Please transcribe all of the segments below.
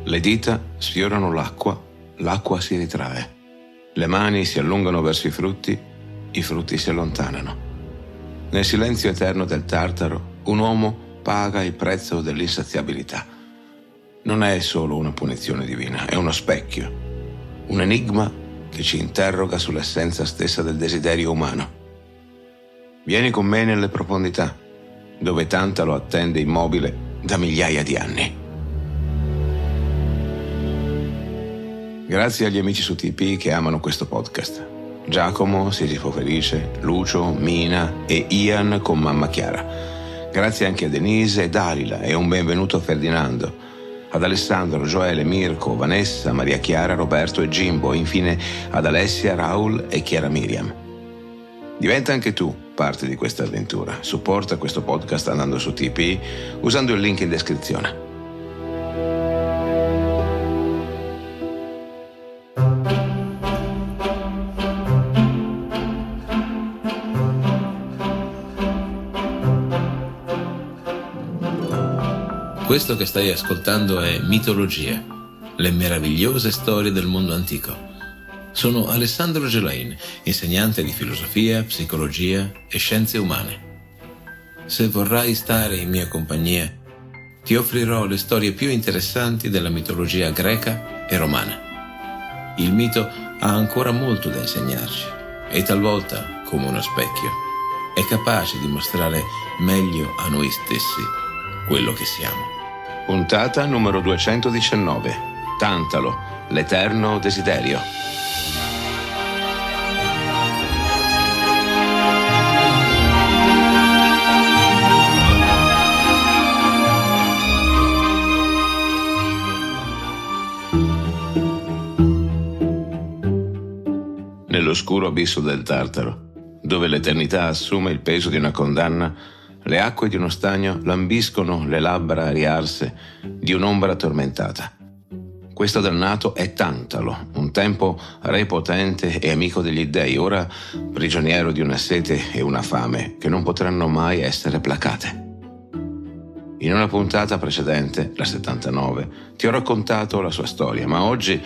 Le dita sfiorano l'acqua, l'acqua si ritrae. Le mani si allungano verso i frutti si allontanano. Nel silenzio eterno del Tartaro, un uomo paga il prezzo dell'insaziabilità. Non è solo una punizione divina, è uno specchio, un enigma che ci interroga sull'essenza stessa del desiderio umano. Vieni con me nelle profondità, dove Tantalo attende immobile da migliaia di anni. Grazie agli amici su TP che amano questo podcast. Giacomo, Sisifo Felice, Lucio, Mina e Ian con mamma Chiara. Grazie anche a Denise e Dalila e un benvenuto a Ferdinando, ad Alessandro, Gioele, Mirko, Vanessa, Maria Chiara, Roberto e Jimbo e infine ad Alessia, Raul e Chiara Miriam. Diventa anche tu parte di questa avventura. Supporta questo podcast andando su TP usando il link in descrizione. Questo che stai ascoltando è Mitologia, le meravigliose storie del mondo antico. Sono Alessandro Gelain, insegnante di filosofia, psicologia e scienze umane. Se vorrai stare in mia compagnia, ti offrirò le storie più interessanti della mitologia greca e romana. Il mito ha ancora molto da insegnarci e talvolta, come uno specchio, è capace di mostrare meglio a noi stessi quello che siamo. Puntata numero 219. Tantalo, l'eterno desiderio. Nell'oscuro abisso del Tartaro, dove l'eternità assume il peso di una condanna, le acque di uno stagno lambiscono le labbra ariarse di un'ombra tormentata. Questo dannato è Tantalo, un tempo re potente e amico degli dei, ora prigioniero di una sete e una fame che non potranno mai essere placate. In una puntata precedente, la 79, ti ho raccontato la sua storia, ma oggi,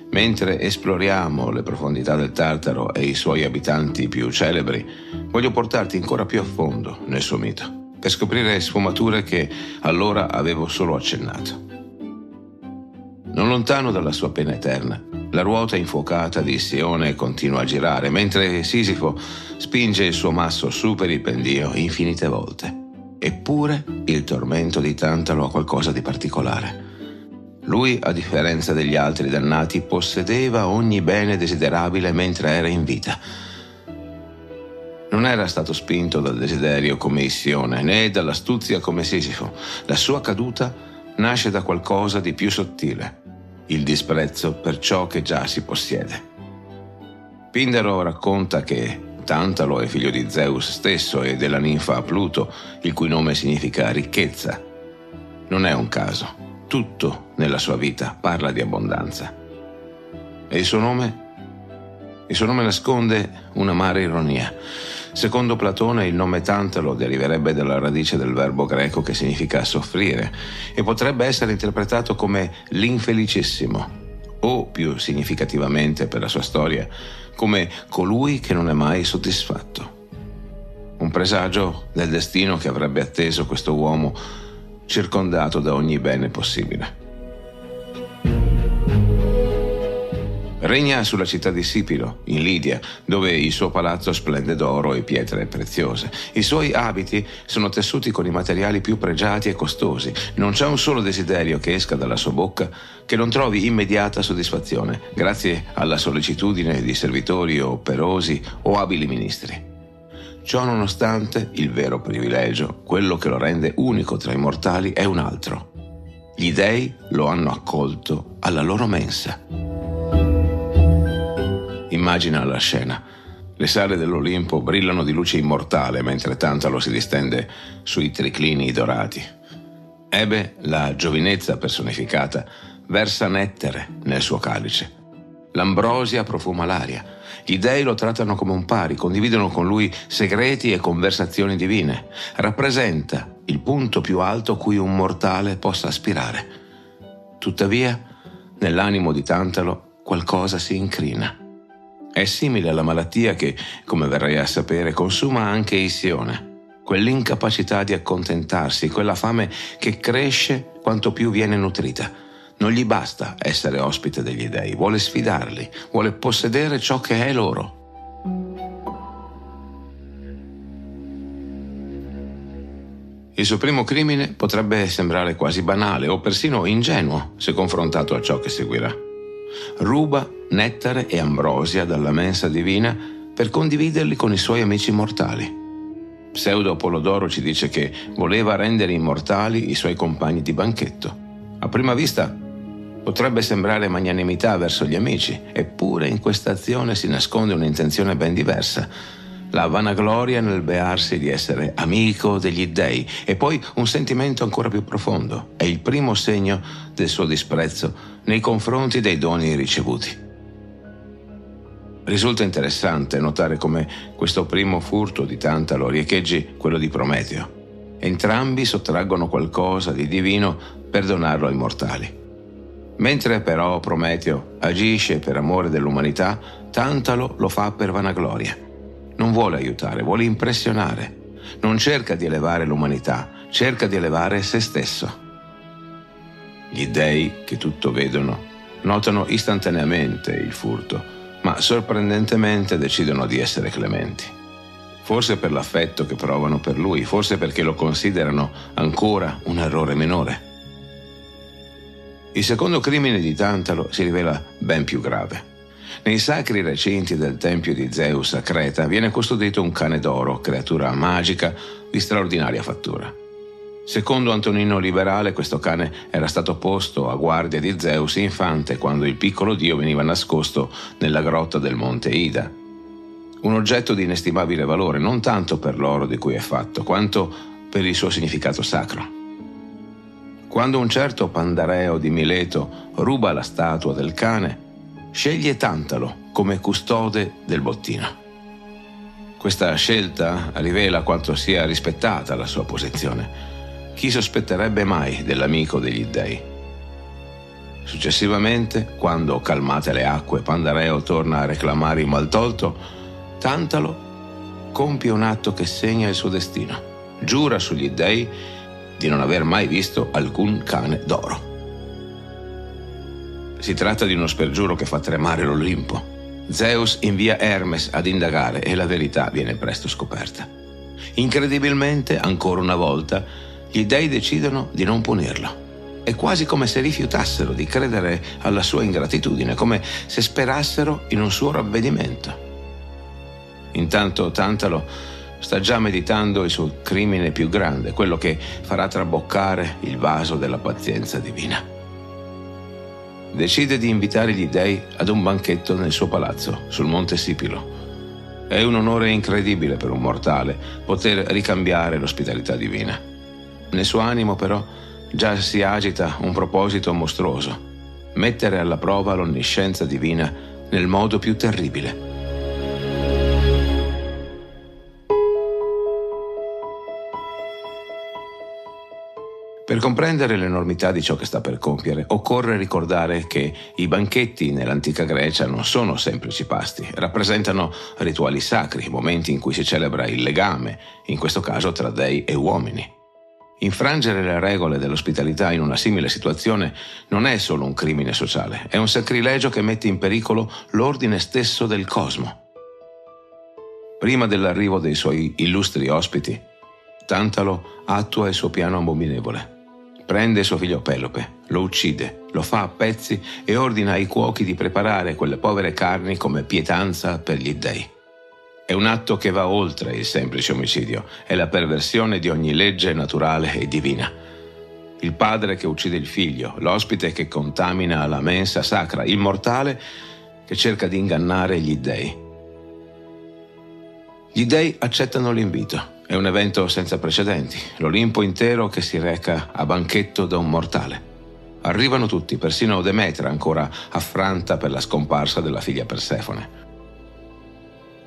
mentre esploriamo le profondità del Tartaro e i suoi abitanti più celebri, voglio portarti ancora più a fondo nel suo mito, per scoprire sfumature che allora avevo solo accennato. Non lontano dalla sua pena eterna, la ruota infuocata di Sione continua a girare, mentre Sisifo spinge il suo masso su per il pendio infinite volte. Eppure il tormento di Tantalo ha qualcosa di particolare. Lui, a differenza degli altri dannati, possedeva ogni bene desiderabile mentre era in vita. Non era stato spinto dal desiderio come Issione, né dall'astuzia come Sisifo. La sua caduta nasce da qualcosa di più sottile, il disprezzo per ciò che già si possiede. Pindaro racconta che Tantalo è figlio di Zeus stesso e della ninfa Pluto, il cui nome significa ricchezza. Non è un caso. Tutto nella sua vita parla di abbondanza. E il suo nome? Il suo nome nasconde un'amara ironia. Secondo Platone, il nome Tantalo deriverebbe dalla radice del verbo greco che significa soffrire e potrebbe essere interpretato come l'infelicissimo, o più significativamente per la sua storia, come colui che non è mai soddisfatto. Un presagio del destino che avrebbe atteso questo uomo circondato da ogni bene possibile. Regna sulla città di Sipilo, in Lidia, dove il suo palazzo splende d'oro e pietre preziose. I suoi abiti sono tessuti con i materiali più pregiati e costosi. Non c'è un solo desiderio che esca dalla sua bocca che non trovi immediata soddisfazione, grazie alla sollecitudine di servitori operosi o abili ministri. Ciò nonostante, il vero privilegio, quello che lo rende unico tra i mortali, è un altro. Gli dei lo hanno accolto alla loro mensa. Immagina la scena. Le sale dell'Olimpo brillano di luce immortale mentre Tantalo si distende sui triclini dorati. Ebe, la giovinezza personificata, versa nettere nel suo calice. L'ambrosia profuma l'aria. Gli dei lo trattano come un pari, condividono con lui segreti e conversazioni divine. Rappresenta il punto più alto cui un mortale possa aspirare. Tuttavia, nell'animo di Tantalo qualcosa si incrina. È simile alla malattia che, come verrai a sapere, consuma anche Isione, quell'incapacità di accontentarsi, quella fame che cresce quanto più viene nutrita. Non gli basta essere ospite degli dei, vuole sfidarli, vuole possedere ciò che è loro. Il suo primo crimine potrebbe sembrare quasi banale o persino ingenuo se confrontato a ciò che seguirà. Ruba nettare e ambrosia dalla mensa divina per condividerli con i suoi amici mortali. Pseudo Apollodoro ci dice che voleva rendere immortali i suoi compagni di banchetto. A prima vista potrebbe sembrare magnanimità verso gli amici, eppure in questa azione si nasconde un'intenzione ben diversa. La vanagloria nel bearsi di essere amico degli dei e poi un sentimento ancora più profondo. È il primo segno del suo disprezzo nei confronti dei doni ricevuti. Risulta interessante notare come questo primo furto di Tantalo riecheggi quello di Prometeo. Entrambi sottraggono qualcosa di divino per donarlo ai mortali. Mentre però Prometeo agisce per amore dell'umanità, Tantalo lo fa per vanagloria. Non vuole aiutare, vuole impressionare. Non cerca di elevare l'umanità, cerca di elevare se stesso. Gli dei, che tutto vedono, notano istantaneamente il furto, ma sorprendentemente decidono di essere clementi. Forse per l'affetto che provano per lui, forse perché lo considerano ancora un errore minore. Il secondo crimine di Tantalo si rivela ben più grave. Nei sacri recinti del tempio di Zeus a Creta viene custodito un cane d'oro, creatura magica di straordinaria fattura. Secondo Antonino Liberale, questo cane era stato posto a guardia di Zeus infante quando il piccolo dio veniva nascosto nella grotta del monte Ida. Un oggetto di inestimabile valore, non tanto per l'oro di cui è fatto, quanto per il suo significato sacro. Quando un certo Pandareo di Mileto ruba la statua del cane, sceglie Tantalo come custode del bottino. Questa scelta rivela quanto sia rispettata la sua posizione. Chi sospetterebbe mai dell'amico degli dei? Successivamente, quando calmate le acque, Pandareo torna a reclamare il maltolto, Tantalo compie un atto che segna il suo destino. Giura sugli dei di non aver mai visto alcun cane d'oro. Si tratta di uno spergiuro che fa tremare l'Olimpo. Zeus invia Hermes ad indagare e la verità viene presto scoperta. Incredibilmente, ancora una volta, gli dei decidono di non punirlo. È quasi come se rifiutassero di credere alla sua ingratitudine, come se sperassero in un suo ravvedimento. Intanto Tantalo sta già meditando il suo crimine più grande, quello che farà traboccare il vaso della pazienza divina. Decide di invitare gli dei ad un banchetto nel suo palazzo, sul monte Sipilo. È un onore incredibile per un mortale poter ricambiare l'ospitalità divina. Nel suo animo, però, già si agita un proposito mostruoso: mettere alla prova l'onniscienza divina nel modo più terribile. Per comprendere l'enormità di ciò che sta per compiere, occorre ricordare che i banchetti nell'antica Grecia non sono semplici pasti, rappresentano rituali sacri, momenti in cui si celebra il legame, in questo caso tra dei e uomini. Infrangere le regole dell'ospitalità in una simile situazione non è solo un crimine sociale, è un sacrilegio che mette in pericolo l'ordine stesso del cosmo. Prima dell'arrivo dei suoi illustri ospiti, Tantalo attua il suo piano abominevole. Prende suo figlio Pelope, lo uccide, lo fa a pezzi e ordina ai cuochi di preparare quelle povere carni come pietanza per gli dei. È un atto che va oltre il semplice omicidio, è la perversione di ogni legge naturale e divina. Il padre che uccide il figlio, l'ospite che contamina la mensa sacra, il mortale che cerca di ingannare gli dei. Gli dei accettano l'invito. È un evento senza precedenti, l'Olimpo intero che si reca a banchetto da un mortale. Arrivano tutti, persino Demetra, ancora affranta per la scomparsa della figlia Persefone.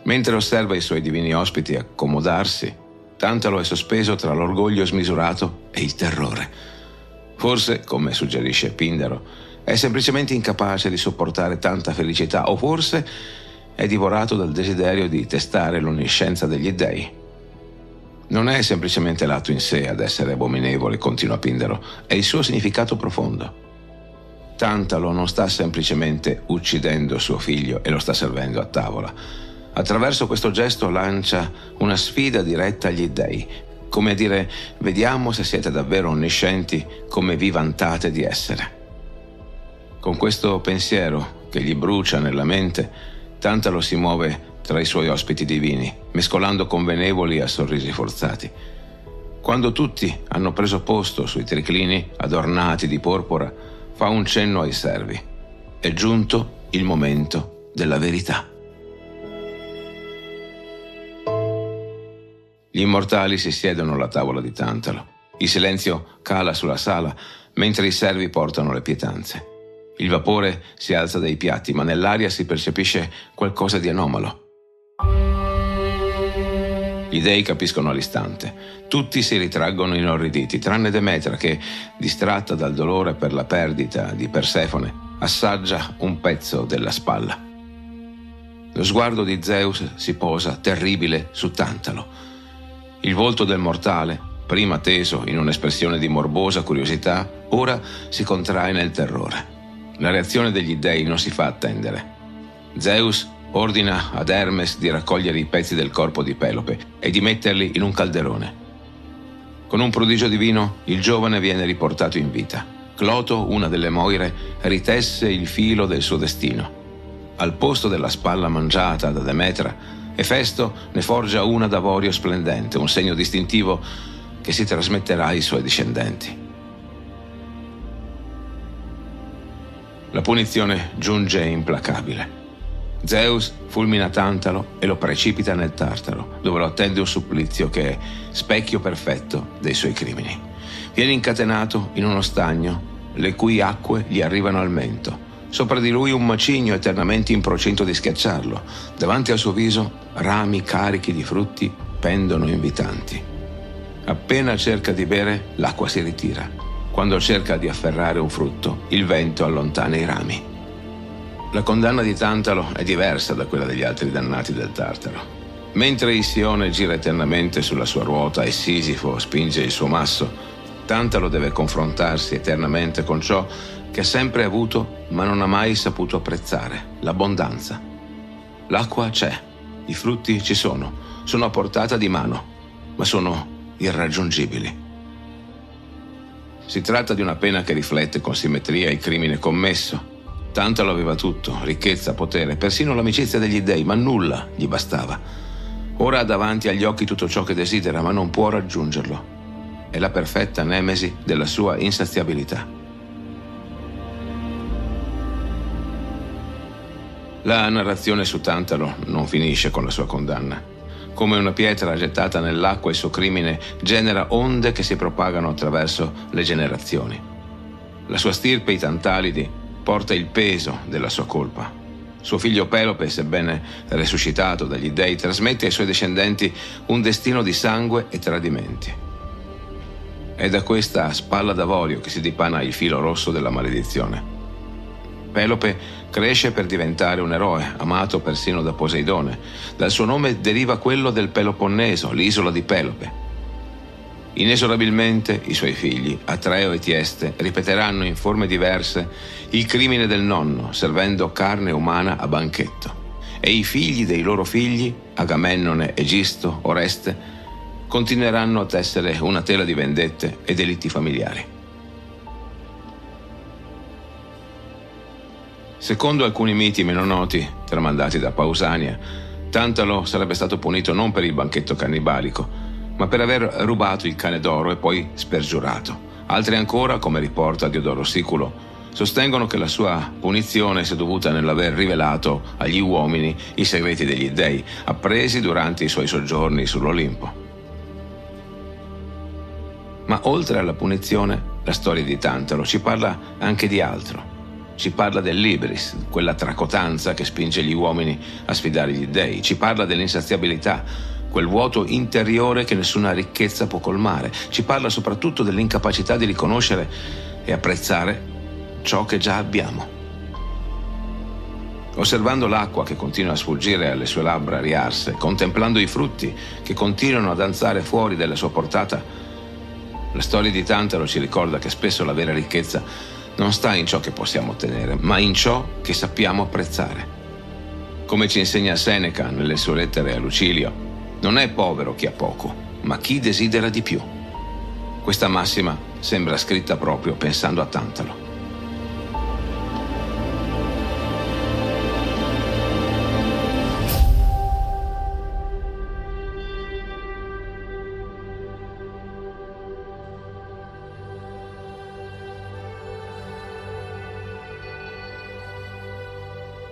Mentre osserva i suoi divini ospiti accomodarsi, Tantalo è sospeso tra l'orgoglio smisurato e il terrore. Forse, come suggerisce Pindaro, È semplicemente incapace di sopportare tanta felicità, o forse è divorato dal desiderio di testare l'onniscienza degli dèi. Non è semplicemente l'atto in sé ad essere abominevole, continua Pindaro, è il suo significato profondo. Tantalo non sta semplicemente uccidendo suo figlio e lo sta servendo a tavola. Attraverso questo gesto lancia una sfida diretta agli dèi, come a dire: vediamo se siete davvero onniscienti come vi vantate di essere. Con questo pensiero che gli brucia nella mente, Tantalo si muove tra i suoi ospiti divini, mescolando convenevoli a sorrisi forzati. Quando tutti hanno preso posto sui triclini adornati di porpora, fa un cenno ai servi. È giunto il momento della verità. Gli immortali si siedono alla tavola di Tantalo. Il silenzio cala sulla sala mentre i servi portano le pietanze. Il vapore si alza dai piatti, ma nell'aria si percepisce qualcosa di anomalo. Gli dei capiscono all'istante. Tutti si ritraggono inorriditi, tranne Demetra che, distratta dal dolore per la perdita di Persefone, assaggia un pezzo della spalla. Lo sguardo di Zeus si posa, terribile, su Tantalo. Il volto del mortale, prima teso in un'espressione di morbosa curiosità, ora si contrae nel terrore. La reazione degli dèi non si fa attendere. Zeus ordina ad Hermes di raccogliere i pezzi del corpo di Pelope e di metterli in un calderone. Con un prodigio divino, il giovane viene riportato in vita. Cloto, una delle Moire, ritesse il filo del suo destino. Al posto della spalla mangiata da Demetra, Efesto ne forgia una d'avorio splendente, un segno distintivo che si trasmetterà ai suoi discendenti. La punizione giunge implacabile. Zeus fulmina Tantalo e lo precipita nel Tartaro, dove lo attende un supplizio che è specchio perfetto dei suoi crimini. Viene incatenato in uno stagno, le cui acque gli arrivano al mento. Sopra di lui un macigno eternamente in procinto di schiacciarlo. Davanti al suo viso rami carichi di frutti pendono invitanti. Appena cerca di bere, l'acqua si ritira. Quando cerca di afferrare un frutto, il vento allontana i rami. La condanna di Tantalo è diversa da quella degli altri dannati del Tartaro. Mentre Issione gira eternamente sulla sua ruota e Sisifo spinge il suo masso, Tantalo deve confrontarsi eternamente con ciò che ha sempre avuto ma non ha mai saputo apprezzare: l'abbondanza. L'acqua c'è, i frutti ci sono a portata di mano, ma sono irraggiungibili. Si tratta di una pena che riflette con simmetria il crimine commesso. Tantalo aveva tutto: ricchezza, potere, persino l'amicizia degli dèi, ma nulla gli bastava. Ora ha davanti agli occhi tutto ciò che desidera, ma non può raggiungerlo. È la perfetta nemesi della sua insaziabilità. La narrazione su Tantalo non finisce con la sua condanna. Come una pietra gettata nell'acqua, il suo crimine genera onde che si propagano attraverso le generazioni. La sua stirpe, i Tantalidi, porta il peso della sua colpa. Suo figlio Pelope, sebbene resuscitato dagli dèi, trasmette ai suoi discendenti un destino di sangue e tradimenti. È da questa spalla d'avorio che si dipana il filo rosso della maledizione. Pelope cresce per diventare un eroe, amato persino da Poseidone. Dal suo nome deriva quello del Peloponneso, l'isola di Pelope. Inesorabilmente i suoi figli, Atreo e Tieste, ripeteranno in forme diverse il crimine del nonno, servendo carne umana a banchetto. E i figli dei loro figli, Agamennone, Egisto, Oreste, continueranno a tessere una tela di vendette e delitti familiari. Secondo alcuni miti meno noti, tramandati da Pausania, Tantalo sarebbe stato punito non per il banchetto cannibalico, ma per aver rubato il cane d'oro e poi spergiurato. Altri ancora, come riporta Diodoro Siculo, sostengono che la sua punizione sia dovuta nell'aver rivelato agli uomini i segreti degli dèi, appresi durante i suoi soggiorni sull'Olimpo. Ma oltre alla punizione, la storia di Tantalo ci parla anche di altro. Ci parla dell'ibris, quella tracotanza che spinge gli uomini a sfidare gli dèi. Ci parla dell'insaziabilità, quel vuoto interiore che nessuna ricchezza può colmare. Ci parla soprattutto dell'incapacità di riconoscere e apprezzare ciò che già abbiamo. Osservando l'acqua che continua a sfuggire alle sue labbra riarse, contemplando i frutti che continuano a danzare fuori dalla sua portata, la storia di Tantalo ci ricorda che spesso la vera ricchezza non sta in ciò che possiamo ottenere, ma in ciò che sappiamo apprezzare. Come ci insegna Seneca nelle sue lettere a Lucilio, non è povero chi ha poco, ma chi desidera di più. Questa massima sembra scritta proprio pensando a Tantalo.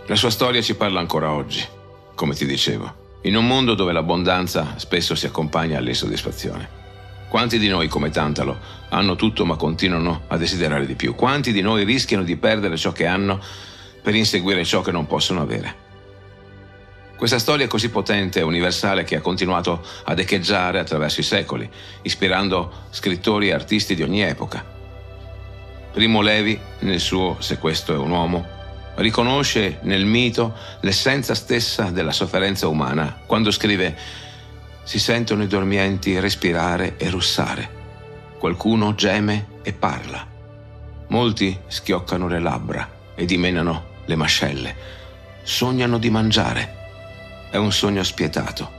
La sua storia ci parla ancora oggi, come ti dicevo, in un mondo dove l'abbondanza spesso si accompagna all'insoddisfazione. Quanti di noi, come Tantalo, hanno tutto ma continuano a desiderare di più? Quanti di noi rischiano di perdere ciò che hanno per inseguire ciò che non possono avere? Questa storia è così potente e universale che ha continuato ad echeggiare attraverso i secoli, ispirando scrittori e artisti di ogni epoca. Primo Levi, nel suo Se questo è un uomo, riconosce nel mito l'essenza stessa della sofferenza umana quando scrive: si sentono i dormienti respirare e russare, qualcuno geme e parla, molti schioccano le labbra e dimenano le mascelle, sognano di mangiare. È un sogno spietato.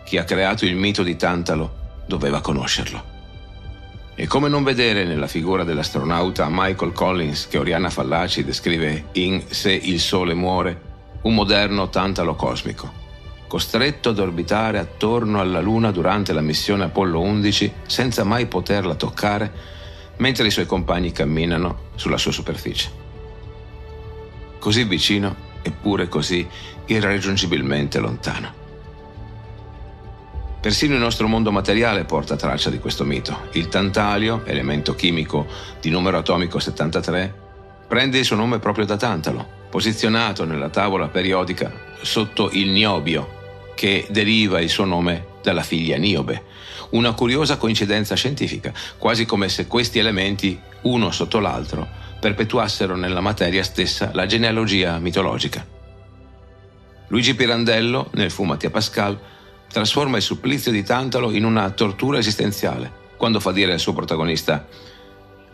Chi ha creato il mito di Tantalo doveva conoscerlo. E come non vedere nella figura dell'astronauta Michael Collins che Oriana Fallaci descrive in Se il Sole muore, un moderno Tantalo cosmico, costretto ad orbitare attorno alla Luna durante la missione Apollo 11 senza mai poterla toccare, mentre i suoi compagni camminano sulla sua superficie. Così vicino, eppure così irraggiungibilmente lontano. Persino il nostro mondo materiale porta traccia di questo mito. Il tantalio, elemento chimico di numero atomico 73, prende il suo nome proprio da Tantalo, posizionato nella tavola periodica sotto il niobio, che deriva il suo nome dalla figlia Niobe. Una curiosa coincidenza scientifica, quasi come se questi elementi, uno sotto l'altro, perpetuassero nella materia stessa la genealogia mitologica. Luigi Pirandello, nel Fumati a Pascal, trasforma il supplizio di Tantalo in una tortura esistenziale, quando fa dire al suo protagonista: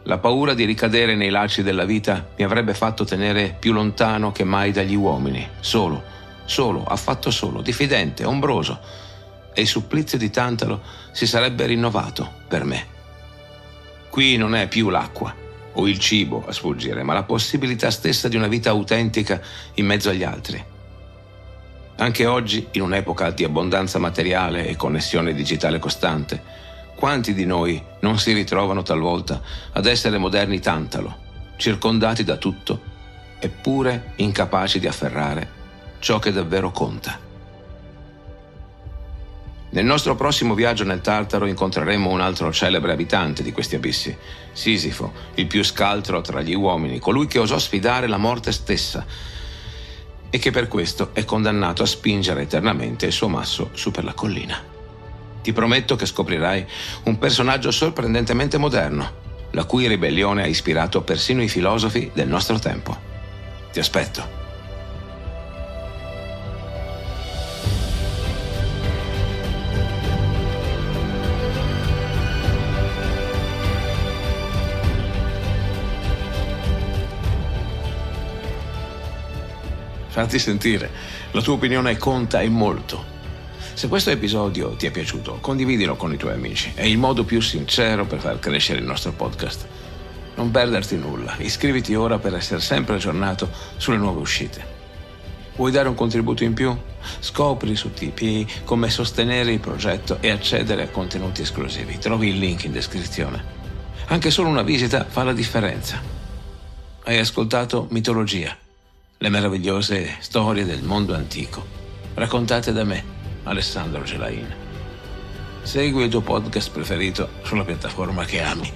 la paura di ricadere nei lacci della vita mi avrebbe fatto tenere più lontano che mai dagli uomini, solo, affatto solo, diffidente, ombroso, e il supplizio di Tantalo si sarebbe rinnovato per me. Qui non è più l'acqua o il cibo a sfuggire, ma la possibilità stessa di una vita autentica in mezzo agli altri. Anche oggi, in un'epoca di abbondanza materiale e connessione digitale costante, quanti di noi non si ritrovano talvolta ad essere moderni Tantalo, circondati da tutto, eppure incapaci di afferrare ciò che davvero conta? Nel nostro prossimo viaggio nel Tartaro incontreremo un altro celebre abitante di questi abissi, Sisifo, il più scaltro tra gli uomini, colui che osò sfidare la morte stessa e che per questo è condannato a spingere eternamente il suo masso su per la collina. Ti prometto che scoprirai un personaggio sorprendentemente moderno, la cui ribellione ha ispirato persino i filosofi del nostro tempo. Ti aspetto. Fatti sentire, la tua opinione conta e molto. Se questo episodio ti è piaciuto, condividilo con i tuoi amici. È il modo più sincero per far crescere il nostro podcast. Non perderti nulla, iscriviti ora per essere sempre aggiornato sulle nuove uscite. Vuoi dare un contributo in più? Scopri su Tipeee come sostenere il progetto e accedere a contenuti esclusivi. Trovi il link in descrizione. Anche solo una visita fa la differenza. Hai ascoltato Mitologia, le meravigliose storie del mondo antico, raccontate da me, Alessandro Gelain. Segui il tuo podcast preferito sulla piattaforma che ami.